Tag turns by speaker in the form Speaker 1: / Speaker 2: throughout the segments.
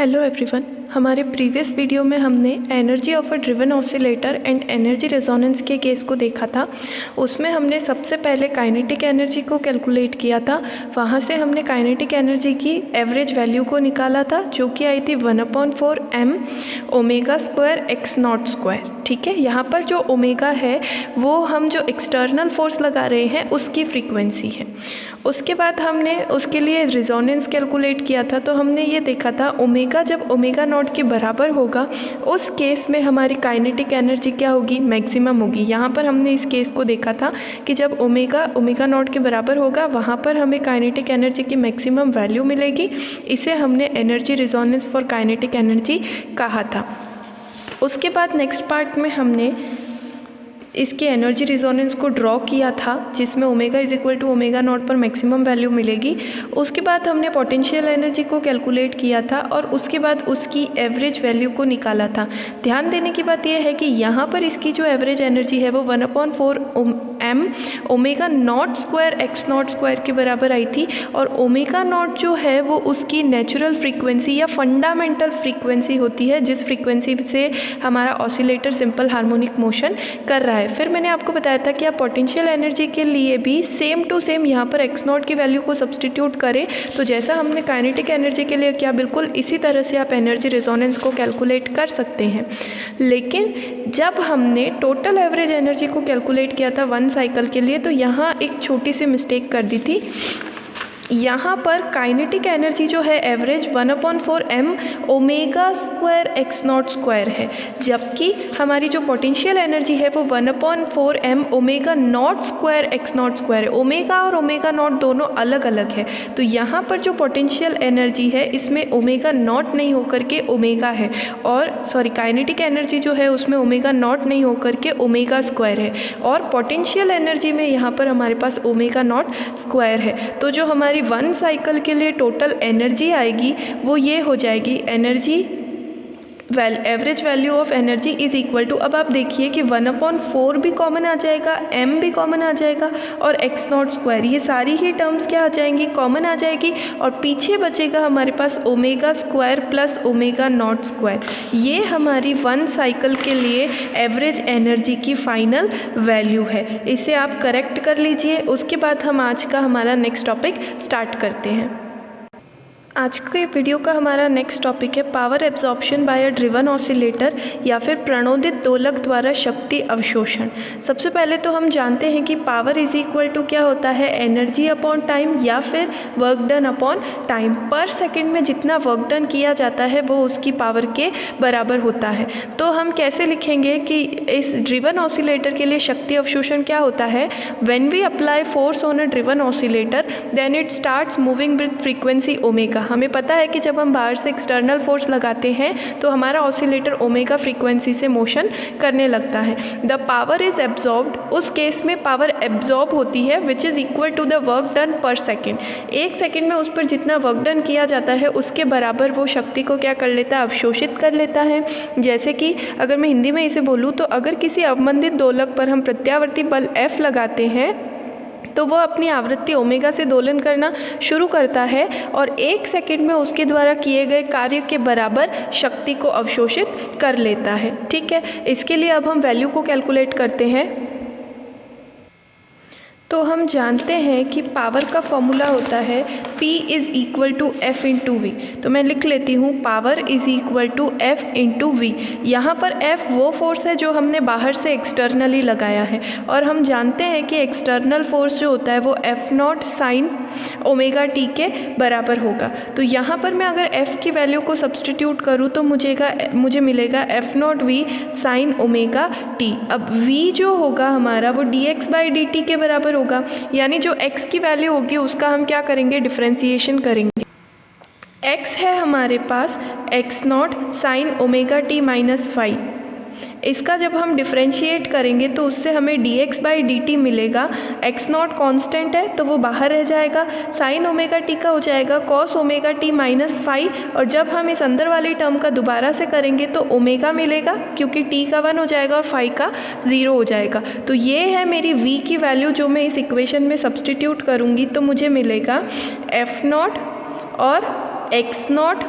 Speaker 1: Hello everyone. हमारे previous video में हमने energy of a driven oscillator and energy resonance के केस को देखा था। उसमें हमने सबसे पहले काइनेटिक एनर्जी को कैलकुलेट किया था। वहाँ से हमने काइनेटिक एनर्जी की एवरेज वैल्यू को निकाला था, जो कि आई थी 1/4 m omega square x not square. ठीक है, यहाँ पर जो ओमेगा है वो हम जो एक्सटर्नल फोर्स लगा रहे हैं उसकी फ्रीक्वेंसी है। उसके बाद हमने उसके लिए रिजोनेंस कैलकुलेट किया था, तो हमने ये देखा था ओमेगा जब ओमेगा नॉट के बराबर होगा उस केस में हमारी काइनेटिक एनर्जी क्या होगी, मैक्सिमम होगी। यहाँ पर हमने इस केस को देखा था कि जब ओमेगा नॉट के बराबर होगा वहाँ पर हमें काइनेटिक एनर्जी की मैक्सिमम वैल्यू मिलेगी। इसे हमने energy resonance for kinetic energy कहा था। उसके बाद नेक्स्ट पार्ट में हमने इसकी एनर्जी रिजोनेंस को ड्रॉ किया था, जिसमें omega is equal to omega naught पर मैक्सिमम वैल्यू मिलेगी। उसके बाद हमने पोटेंशियल एनर्जी को कैलकुलेट किया था और उसके बाद उसकी एवरेज वैल्यू को निकाला था। ध्यान देने की बात यह है कि यहाँ पर इसकी जो एवरेज एनर्जी है वो 1/4 m omega naught square x not square के बराबर आई थी। और ओमेगा नॉट जो है वो उसकी नेचुरल फ्रीक्वेंसी या फंडामेंटल फ्रीक्वेंसी होती है, जिस फ्रीक्वेंसी से हमारा ऑसिलेटर सिंपल हार्मोनिक मोशन कर रहा है। फिर मैंने आपको बताया था कि आप पोटेंशियल एनर्जी के लिए भी सेम टू सेम यहाँ पर x नॉट की वैल्यू को सब्सटीट्यूट करें, तो जैसा हमने काइनेटिक एनर्जी के लिए किया बिल्कुल इसी तरह से आप एनर्जी रेजोनेंस को कैलकुलेट कर सकते हैं। लेकिन जब हमने टोटल एवरेज एनर्जी को कैलकुलेट किया था 1 साइकिल के लिए, तो यहाँ एक छोटी सी मिस्टेक कर दी थी। यहाँ पर काइनेटिक एनर्जी जो है average 1/4 m omega square x not square है, जबकि हमारी जो पोटेंशियल एनर्जी है वो 1/4 m omega naught square x not square है। ओमेगा और ओमेगा नॉट दोनों अलग अलग है, तो यहाँ पर जो पोटेंशियल एनर्जी है इसमें ओमेगा नॉट नहीं होकर के ओमेगा है, और काइनेटिक एनर्जी जो है उसमें ओमेगा नॉट नहीं होकर के ओमेगा स्क्वायर है, और पोटेंशियल एनर्जी में यहाँ पर हमारे पास ओमेगा नॉट स्क्वायर है। तो जो हमारी 1 साइकिल के लिए टोटल एनर्जी आएगी वो ये हो जाएगी energy average value of energy is equal to, अब आप देखिए कि 1/4 भी कॉमन आ जाएगा, m भी कॉमन आ जाएगा और x नॉट स्क्वायर, ये सारी ही टर्म्स क्या आ जाएंगी, कॉमन आ जाएगी, और पीछे बचेगा हमारे पास omega square plus omega not square. ये हमारी 1 साइकिल के लिए एवरेज एनर्जी की फाइनल वैल्यू है। इसे आप करेक्ट कर लीजिए। उसके बाद हम आज का हमारा नेक्स्ट टॉपिक स्टार्ट करते हैं। आज के वीडियो का हमारा नेक्स्ट टॉपिक है पावर एब्जॉर्प्शन बाय अ ड्रिवन ऑसिलेटर, या फिर प्रणोदित दोलक द्वारा शक्ति अवशोषण। सबसे पहले तो हम जानते हैं कि पावर इज इक्वल टू क्या होता है, एनर्जी अपॉन टाइम या फिर वर्क डन अपॉन टाइम। पर सेकंड में जितना वर्क डन किया जाता है वो उसकी पावर के बराबर होता है। तो हम कैसे लिखेंगे कि इस ड्रिवन ऑसिलेटर के लिए शक्ति अवशोषण क्या होता है, when we apply force on a driven oscillator then it starts moving with frequency omega. हमें पता है कि जब हम बाहर से एक्सटर्नल फोर्स लगाते हैं तो हमारा ऑसिलेटर ओमेगा फ्रीक्वेंसी से मोशन करने लगता है। द पावर इज एब्जॉर्ब्ड, उस केस में पावर एब्जॉर्ब होती है which is equal to the work done per second. 1 second में उस पर जितना वर्क डन किया जाता है उसके बराबर वो शक्ति को क्या कर लेता है, अवशोषित कर लेता है। जैसे कि अगर मैं हिंदी में इसे बोलूँ तो अगर किसी अवमंदित दोलक पर हम प्रत्यावर्ती बल F लगाते हैं तो वह अपनी आवृत्ति ओमेगा से दोलन करना शुरू करता है और 1 सेकंड में उसके द्वारा किए गए कार्य के बराबर शक्ति को अवशोषित कर लेता है। ठीक है, इसके लिए अब हम वैल्यू को कैलकुलेट करते हैं। तो हम जानते हैं कि पावर का फॉर्मूला होता है P is equal to F into v. तो मैं लिख लेती हूँ power is equal to F into v. यहाँ पर F वो फोर्स है जो हमने बाहर से एक्सटर्नली लगाया है, और हम जानते हैं कि एक्सटर्नल फोर्स जो होता है वो F not sign omega T के बराबर होगा। तो यहाँ पर मैं अगर F की वैल्यू को सब्सटीट्यूट करूँ तो मुझे मिलेगा F naught v sine omega t. अब V जो होगा हमारा वो dx/dt के बराबर होगा, यानी जो x की वैल्यू होगी उसका हम क्या करेंगे, डिफरेंशिएशन करेंगे। x है हमारे पास x not sign omega t minus 5। इसका जब हम डिफरेंशिएट करेंगे तो उससे हमें dx/dt मिलेगा। x नॉट कॉन्स्टेंट है तो वो बाहर रह जाएगा, साइन ओमेगा टी का हो जाएगा कॉस ओमेगा टी माइनस 5, और जब हम इस अंदर वाली टर्म का दोबारा से करेंगे तो ओमेगा मिलेगा क्योंकि t का 1 हो जाएगा और 5 का 0 हो जाएगा। तो ये है मेरी v की वैल्यू जो मैं इस इक्वेशन में सब्सटीट्यूट करूँगी तो मुझे मिलेगा f नॉट और x नॉट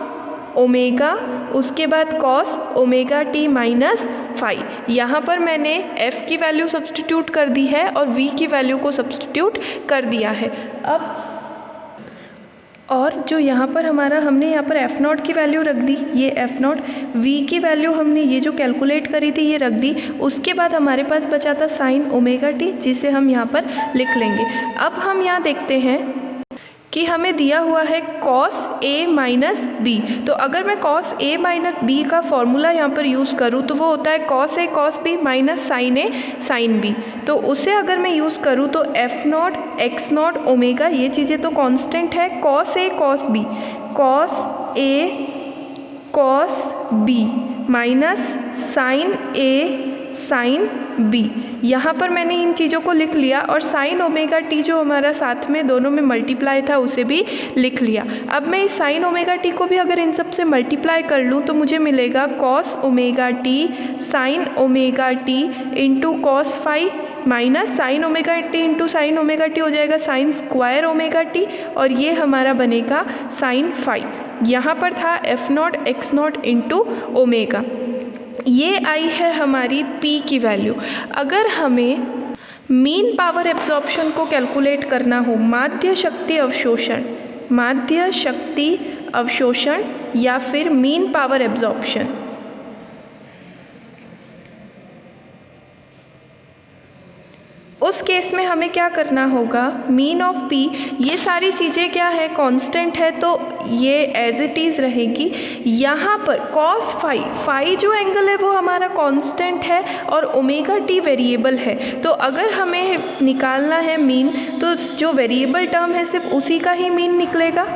Speaker 1: ओमेगा, उसके बाद cos omega t minus phi. यहाँ पर मैंने f की वैल्यू सब्सटीट्यूट कर दी है और v की वैल्यू को सब्सटीट्यूट कर दिया है। अब और जो यहाँ पर हमने यहाँ पर एफ़ नॉट की वैल्यू रख दी, ये एफ़ नॉट, वी की वैल्यू हमने ये जो कैलकुलेट करी थी ये रख दी। उसके बाद हमारे पास बचा था साइन ओमेगा टी, जिसे हम यहाँ पर लिख लेंगे। अब हम यहाँ देखते हैं कि हमें दिया हुआ है कॉस ए माइनस बी। तो अगर मैं कॉस ए माइनस बी का फॉर्मूला यहाँ पर यूज़ करूँ तो वो होता है cos A cos B minus sign A sine B. तो उसे अगर मैं यूज़ करूँ तो F not x not omega, ये चीज़ें तो कांस्टेंट है, cos A cos B, cos A cos B minus sign A sine B. यहाँ पर मैंने इन चीज़ों को लिख लिया और साइन ओमेगा टी जो हमारा साथ में दोनों में मल्टीप्लाई था उसे भी लिख लिया। अब मैं इस साइन ओमेगा टी को भी अगर इन सब से मल्टीप्लाई कर लूँ तो मुझे मिलेगा cos omega t sine omega t into cos phi minus sine omega t into sine omega t हो जाएगा साइन स्क्वायर ओमेगा टी, और ये हमारा बनेगा साइन फाई। यहाँ पर था F not x not into omega. ये आई है हमारी P की वैल्यू। अगर हमें मीन पावर एब्जॉर्प्शन को कैलकुलेट करना हो, माध्य शक्ति अवशोषण या फिर मीन पावर एब्जॉर्प्शन, उस केस में हमें क्या करना होगा, मीन ऑफ P, ये सारी चीज़ें क्या है, कांस्टेंट है तो ये एज इट इज़ रहेगी। यहाँ पर कॉस फाई जो एंगल है वो हमारा कांस्टेंट है और ओमेगा टी वेरिएबल है। तो अगर हमें निकालना है मीन तो जो वेरिएबल टर्म है सिर्फ उसी का ही मीन निकलेगा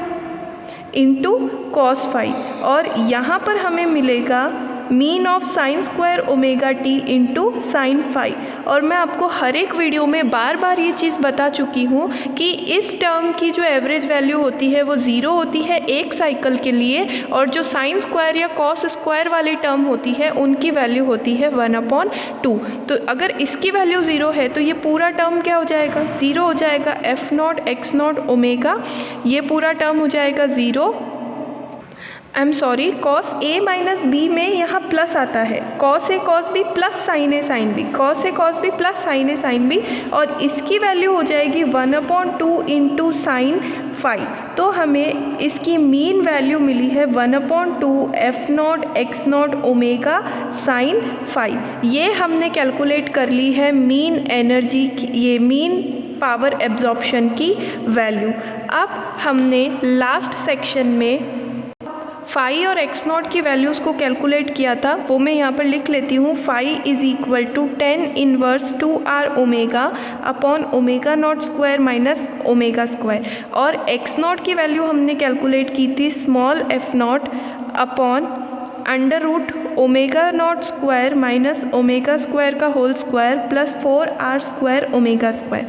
Speaker 1: इंटू कॉस फाई, और यहाँ पर हमें मिलेगा mean of sine square omega t into sine phi. और मैं आपको हर एक वीडियो में बार बार ये चीज़ बता चुकी हूँ कि इस टर्म की जो एवरेज वैल्यू होती है वो 0 होती है एक साइकिल के लिए, और जो साइन स्क्वायर या कॉस स्क्वायर वाली टर्म होती है उनकी वैल्यू होती है 1/2। तो अगर इसकी वैल्यू 0 है तो ये पूरा टर्म क्या हो जाएगा, 0 हो जाएगा। F not x not omega, ये पूरा टर्म हो जाएगा 0। कॉस ए माइनस बी में यहाँ प्लस आता है, cos A cos B plus sign A sine B, cos A cos B plus sign A sine B, और इसकी वैल्यू हो जाएगी 1/2 इंटू साइन फाई। तो हमें इसकी मीन वैल्यू मिली है 1/2 F not x not omega sine phi. ये हमने कैलकुलेट कर ली है मीन एनर्जी की, ये मीन पावर एब्जॉर्प्शन की वैल्यू। अब हमने लास्ट सेक्शन में फाई और एक्स नॉट की वैल्यूज़ को कैलकुलेट किया था, वो मैं यहाँ पर लिख लेती हूँ। Phi is equal to 10 inverse 2r omega upon omega not square minus omega square, और एक्स नॉट की वैल्यू हमने कैलकुलेट की थी small f naught upon under root omega not square minus omega square का whole square plus 4r square omega square.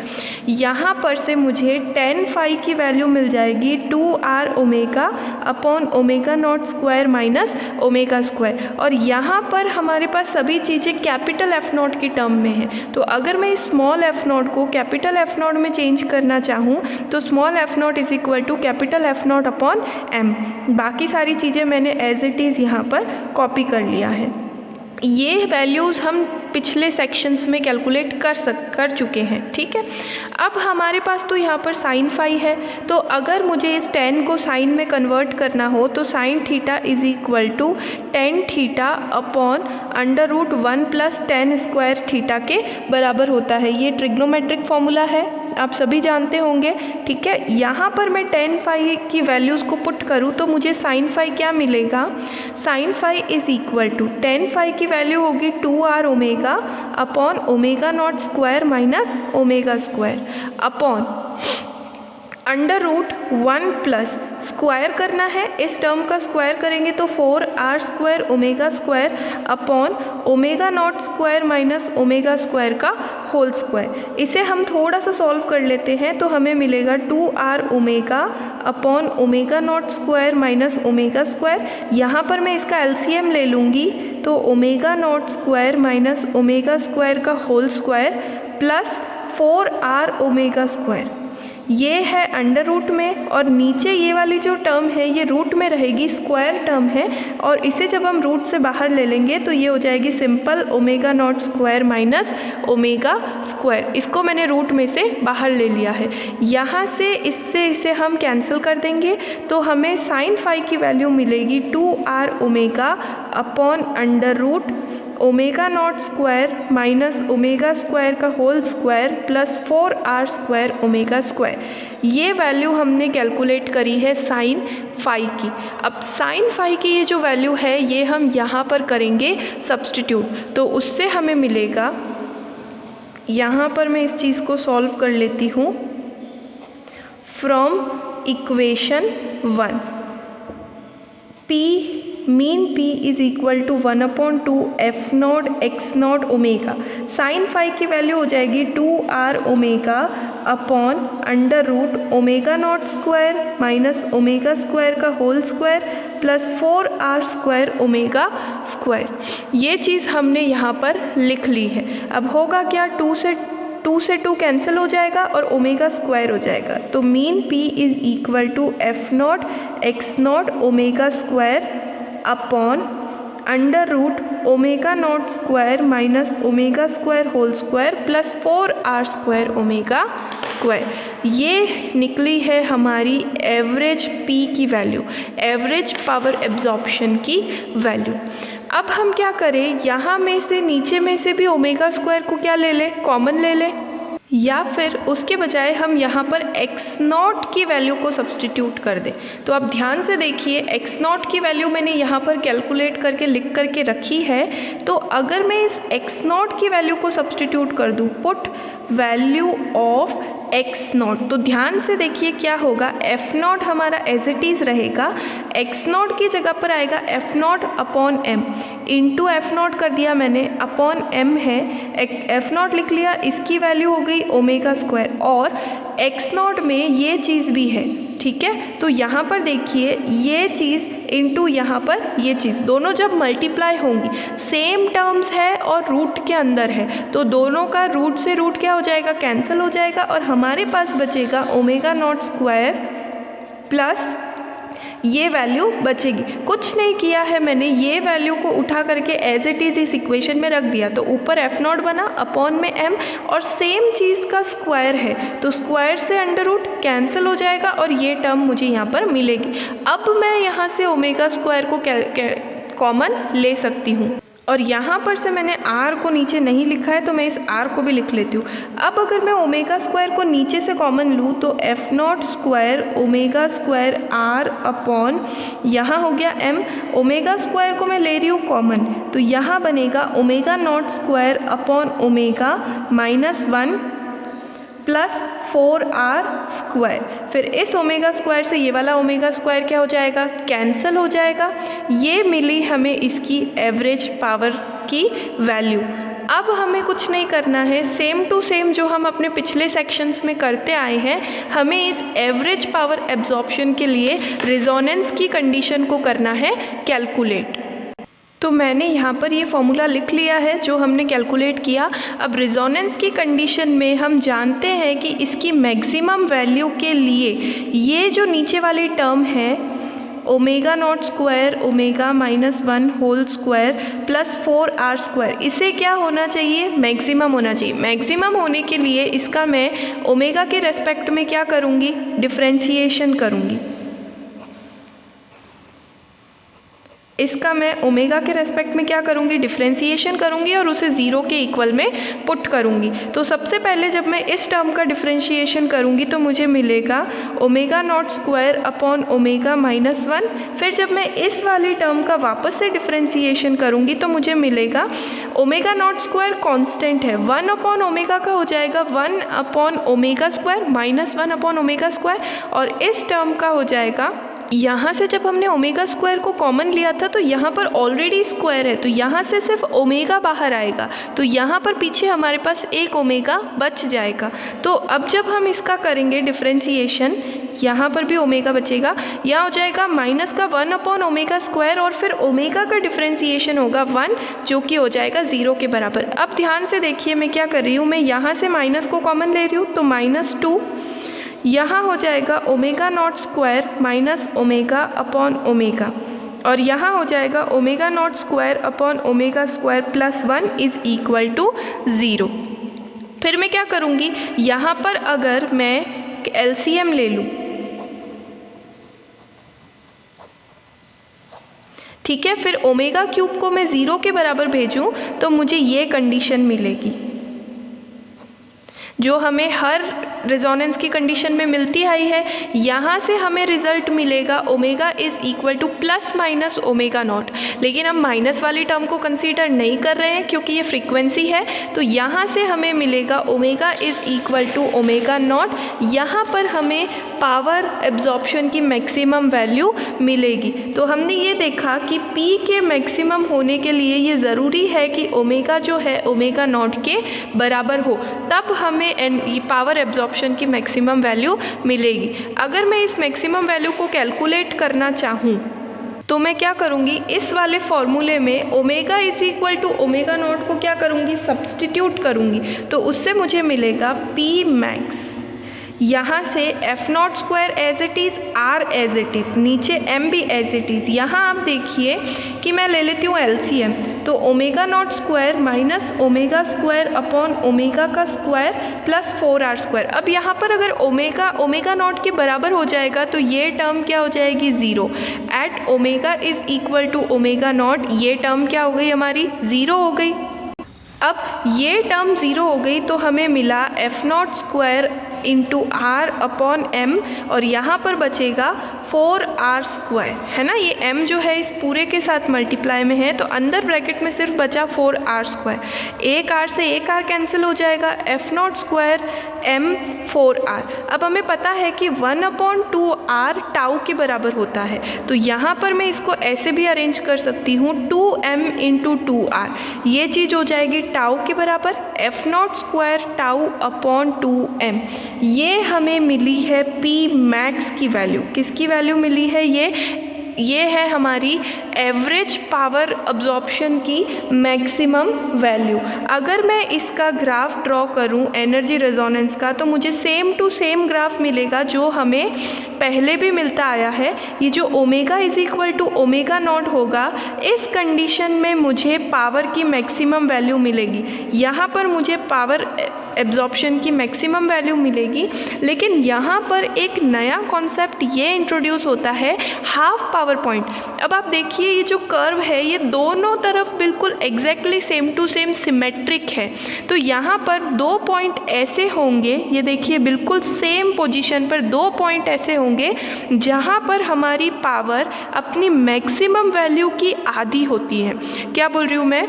Speaker 1: यहाँ पर से मुझे 10 फाई की वैल्यू मिल जाएगी 2r omega upon omega not square minus omega square, और यहाँ पर हमारे पास सभी चीज़ें कैपिटल एफ नॉट की टर्म में है। तो अगर मैं स्मॉल एफ नॉट को कैपिटल एफ नॉट में चेंज करना चाहूँ तो small f naught is equal to capital f naught upon m. बाकी सारी चीज़ें मैंने एज इट इज़ यहाँ पर कॉपी कर लिया है। ये वैल्यूज़ हम पिछले सेक्शंस में कैलकुलेट कर चुके हैं, ठीक है। अब हमारे पास तो यहाँ पर साइन फाई है, तो अगर मुझे इस 10 को साइन में कन्वर्ट करना हो तो sine theta is equal to 10 theta upon under root 1 plus 10 square theta के बराबर होता है। ये ट्रिग्नोमेट्रिक फॉर्मूला है, आप सभी जानते होंगे, ठीक है। यहाँ पर मैं 10 फाई की वैल्यूज़ को पुट करूँ तो मुझे साइन फाई क्या मिलेगा, sine phi is equal to 10 phi की वैल्यू होगी 2r omega upon omega not square minus omega square upon under root 1 plus square करना है, इस टर्म का स्क्वायर करेंगे तो 4r square omega square upon omega not square minus omega square का whole square. इसे हम थोड़ा सा सॉल्व कर लेते हैं तो हमें मिलेगा 2r omega upon omega not square minus omega square. यहाँ पर मैं इसका एलसीएम ले लूँगी तो omega not square minus omega square का whole square plus 4r omega square. ये है अंडर रूट में, और नीचे ये वाली जो टर्म है ये रूट में रहेगी, स्क्वायर टर्म है, और इसे जब हम रूट से बाहर ले लेंगे तो ये हो जाएगी simple omega naught square minus omega square. इसको मैंने रूट में से बाहर ले लिया है। यहाँ से इसे हम कैंसिल कर देंगे तो हमें साइन फाई की वैल्यू मिलेगी 2r omega upon under root omega not square minus omega square का whole square plus 4r square omega square. ये वैल्यू हमने कैलकुलेट करी है साइन फाई की। अब साइन फाई की ये जो वैल्यू है ये हम यहाँ पर करेंगे सब्स्टिट्यूट, तो उससे हमें मिलेगा, यहाँ पर मैं इस चीज़ को सॉल्व कर लेती हूँ, from equation 1 P mean P is equal to 1/2 F not x not omega. Sine phi की वैल्यू हो जाएगी 2r omega upon under root omega not square minus omega square का whole square plus 4r square omega square. ये चीज़ हमने यहाँ पर लिख ली है। अब होगा क्या, 2 से 2 कैंसिल हो जाएगा और ओमेगा स्क्वायर हो जाएगा, तो mean P is equal to f not x not omega square upon under root omega not square minus omega square whole square plus 4r square omega square. ये निकली है हमारी एवरेज P की value, average power absorption की value. अब हम क्या करें, यहाँ में से नीचे में से भी ओमेगा स्क्वायर को क्या ले लें, कॉमन ले लें, या फिर उसके बजाय हम यहाँ पर x नॉट की वैल्यू को सब्सटीट्यूट कर दें। तो आप ध्यान से देखिए, x नॉट की वैल्यू मैंने यहाँ पर कैलकुलेट करके लिख करके रखी है। तो अगर मैं इस x नॉट की वैल्यू को सब्सटीट्यूट कर दूँ, put value of x not, तो ध्यान से देखिए क्या होगा, f नॉट हमारा एज इट इज़ रहेगा, x नॉट की जगह पर आएगा f not upon m, into F not कर दिया मैंने, अपॉन m है, f नॉट लिख लिया, इसकी वैल्यू हो गई ओमेगा स्क्वायर, और x नॉट में ये चीज़ भी है, ठीक है। तो यहाँ पर देखिए ये चीज़ इंटू यहाँ पर ये चीज़, दोनों जब मल्टीप्लाई होंगी, सेम टर्म्स है और रूट के अंदर है, तो दोनों का रूट से रूट क्या हो जाएगा, कैंसिल हो जाएगा, और हमारे पास बचेगा ओमेगा नॉट स्क्वायर प्लस ये वैल्यू बचेगी। कुछ नहीं किया है मैंने, ये वैल्यू को उठा करके एज इट इज़ इस इक्वेशन में रख दिया, तो ऊपर एफ नॉट बना, अपॉन में m, और सेम चीज़ का स्क्वायर है, तो स्क्वायर से अंडर रूट कैंसिल हो जाएगा और ये टर्म मुझे यहाँ पर मिलेगी। अब मैं यहाँ से ओमेगा स्क्वायर को कॉमन ले सकती हूँ, और यहाँ पर से मैंने r को नीचे नहीं लिखा है तो मैं इस r को भी लिख लेती हूँ। अब अगर मैं ओमेगा स्क्वायर को नीचे से कॉमन लूँ तो F naught square omega square r upon यहाँ हो गया m, ओमेगा स्क्वायर को मैं ले रही हूँ कॉमन, तो यहाँ बनेगा omega naught square upon omega minus 1 plus 4r square. फिर इस ओमेगा स्क्वायर से ये वाला ओमेगा स्क्वायर क्या हो जाएगा, कैंसिल हो जाएगा। ये मिली हमें इसकी एवरेज पावर की वैल्यू। अब हमें कुछ नहीं करना है, सेम टू सेम जो हम अपने पिछले सेक्शंस में करते आए हैं, हमें इस एवरेज पावर एब्जॉर्प्शन के लिए रेजोनेंस की कंडीशन को करना है कैलकुलेट। तो मैंने यहाँ पर ये फॉर्मूला लिख लिया है जो हमने कैलकुलेट किया। अब रेजोनेंस की कंडीशन में हम जानते हैं कि इसकी मैक्सिमम वैल्यू के लिए ये जो नीचे वाली टर्म है omega not square omega minus 1 whole square plus 4r square, इसे क्या होना चाहिए, मैक्सिमम होना चाहिए। मैक्सिमम होने के लिए इसका मैं ओमेगा के रेस्पेक्ट में क्या करूँगी, डिफ्रेंशिएशन करूँगी। इसका मैं ओमेगा के रेस्पेक्ट में क्या करूँगी, डिफ्रेंशिएशन करूँगी और उसे ज़ीरो के इक्वल में पुट करूँगी। तो सबसे पहले जब मैं इस टर्म का डिफ्रेंशिएशन करूँगी तो मुझे मिलेगा omega naught square upon omega minus 1। फिर जब मैं इस वाली टर्म का वापस से डिफ्रेंशिएशन करूँगी तो मुझे मिलेगा ओमेगा नॉट स्क्वायर कांस्टेंट है, 1 अपॉन ओमेगा का हो जाएगा 1 upon omega square minus 1 upon omega square, और इस टर्म का हो जाएगा, यहाँ से जब हमने ओमेगा स्क्वायर को कॉमन लिया था तो यहाँ पर ऑलरेडी स्क्वायर है, तो यहाँ से सिर्फ ओमेगा बाहर आएगा, तो यहाँ पर पीछे हमारे पास एक ओमेगा बच जाएगा। तो अब जब हम इसका करेंगे डिफ्रेंशिएशन, यहाँ पर भी ओमेगा बचेगा, यहाँ हो जाएगा माइनस का 1 अपॉन ओमेगा स्क्वायर और फिर ओमेगा का डिफ्रेंशिएशन होगा 1 जो कि हो जाएगा 0 के बराबर। अब ध्यान से देखिए मैं क्या कर रही हूँ, मैं यहाँ से माइनस को कॉमन ले रही हूँ तो -2, यहाँ हो जाएगा omega not square minus omega upon omega, और यहाँ हो जाएगा omega not square upon omega square plus 1 is equal to 0। फिर मैं क्या करूँगी, यहाँ पर अगर मैं LCM ले लूँ, ठीक है, फिर ओमेगा क्यूब को मैं 0 के बराबर भेजूँ तो मुझे ये कंडीशन मिलेगी जो हमें हर रेजोनेंस की कंडीशन में मिलती आई है। यहाँ से हमें रिजल्ट मिलेगा omega is equal two plus minus omega naught, लेकिन हम माइनस वाली टर्म को कंसीडर नहीं कर रहे हैं क्योंकि ये फ्रीक्वेंसी है। तो यहाँ से हमें मिलेगा omega is equal to omega naught. यहाँ पर हमें पावर एब्जॉर्प्शन की मैक्सिमम वैल्यू मिलेगी। तो हमने ये देखा कि P के मैक्सिमम होने के लिए ये ज़रूरी है कि ओमेगा जो है ओमेगा नॉट के बराबर हो, तब हमें पावर एब्जॉर्प्शन की मैक्सिमम वैल्यू मिलेगी। अगर मैं इस मैक्सिमम वैल्यू को कैलकुलेट करना चाहूँ तो मैं क्या करूँगी, इस वाले फॉर्मूले में omega is equal to omega naught को क्या करूँगी, सब्सटीट्यूट करूँगी। तो उससे मुझे मिलेगा P मैक्स, यहाँ से f naught square as it is, r as it is, नीचे एम भी एज इट इज़। यहाँ आप देखिए कि मैं ले लेती हूँ LCM, तो omega not square minus omega square upon omega का स्क्वायर प्लस 4r स्क्वायर। अब यहाँ पर अगर ओमेगा नॉट के बराबर हो जाएगा तो ये टर्म क्या हो जाएगी, 0। At omega is equal to omega naught, ये टर्म क्या हो गई हमारी, 0 हो गई। अब ये टर्म 0 हो गई तो हमें मिला f naught square into r upon m, और यहाँ पर बचेगा 4r स्क्वायर, है ना। ये m जो है इस पूरे के साथ मल्टीप्लाई में है, तो अंदर ब्रैकेट में सिर्फ बचा 4r स्क्वायर। एक r से एक r कैंसिल हो जाएगा, F naught square m 4r। अब हमें पता है कि 1/2r टाउ के बराबर होता है, तो यहाँ पर मैं इसको ऐसे भी अरेंज कर सकती हूँ 2m इंटू 2r। ये चीज़ हो जाएगी टाउ के बराबर F naught square tau upon 2m। ये हमें मिली है P मैक्स की वैल्यू। किसकी वैल्यू मिली है, ये है हमारी एवरेज पावर अब्जॉर्प्शन की मैक्सिमम वैल्यू। अगर मैं इसका ग्राफ ड्रॉ करूं एनर्जी रेजोनेंस का, तो मुझे सेम टू सेम ग्राफ मिलेगा जो हमें पहले भी मिलता आया है। ये जो omega is equal to omega naught होगा, इस कंडीशन में मुझे पावर की मैक्सिमम वैल्यू मिलेगी। यहाँ पर मुझे पावर एब्जॉर्प्शन की मैक्सिमम वैल्यू मिलेगी, लेकिन यहाँ पर एक नया कॉन्सेप्ट ये इंट्रोड्यूस होता है, हाफ पावर पॉइंट। अब आप देखिए ये जो कर्व है ये दोनों तरफ बिल्कुल exactly same to same symmetric है। तो यहाँ पर 2 पॉइंट ऐसे होंगे, ये देखिए बिल्कुल सेम पोजीशन पर 2 पॉइंट ऐसे होंगे जहाँ पर हमारी पावर अपनी मैक्सिमम वैल्यू की आधी होती है। क्या बोल रही हूँ मैं,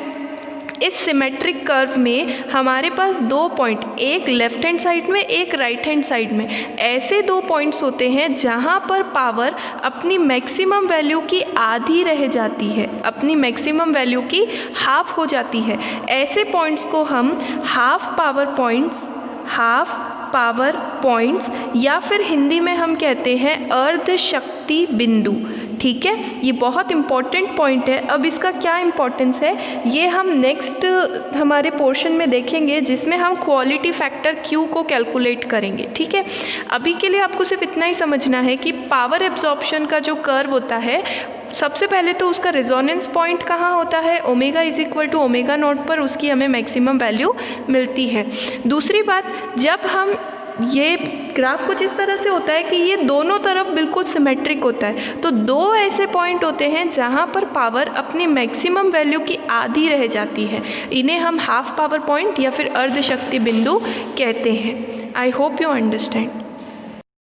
Speaker 1: इस सिमेट्रिक कर्व में हमारे पास 2 पॉइंट, एक लेफ्ट हैंड साइड में एक राइट हैंड साइड में, ऐसे 2 पॉइंट्स होते हैं जहां पर पावर अपनी मैक्सिमम वैल्यू की आधी रह जाती है, अपनी मैक्सिमम वैल्यू की हाफ हो जाती है। ऐसे पॉइंट्स को हम हाफ पावर पॉइंट्स या फिर हिंदी में हम कहते हैं अर्ध शक्ति बिंदु। ठीक है, ये बहुत इंपॉर्टेंट पॉइंट है। अब इसका क्या इंपॉर्टेंस है ये हम नेक्स्ट हमारे पोर्शन में देखेंगे, जिसमें हम क्वालिटी फैक्टर Q को कैलकुलेट करेंगे। ठीक है, अभी के लिए आपको सिर्फ इतना ही समझना है कि पावर एब्जॉर्प्शन का जो कर्व होता है, सबसे पहले तो उसका रेजोनेंस पॉइंट कहाँ होता है, omega is equal to omega naught पर उसकी हमें मैक्सिमम वैल्यू मिलती है। दूसरी बात, जब हम ये ग्राफ कुछ इस तरह से होता है कि ये दोनों तरफ बिल्कुल सिमेट्रिक होता है, तो 2 ऐसे पॉइंट होते हैं जहाँ पर पावर अपनी मैक्सिमम वैल्यू की आधी रह जाती है। इन्हें हम हाफ पावर पॉइंट या फिर अर्ध शक्ति बिंदु कहते हैं। I hope you understand.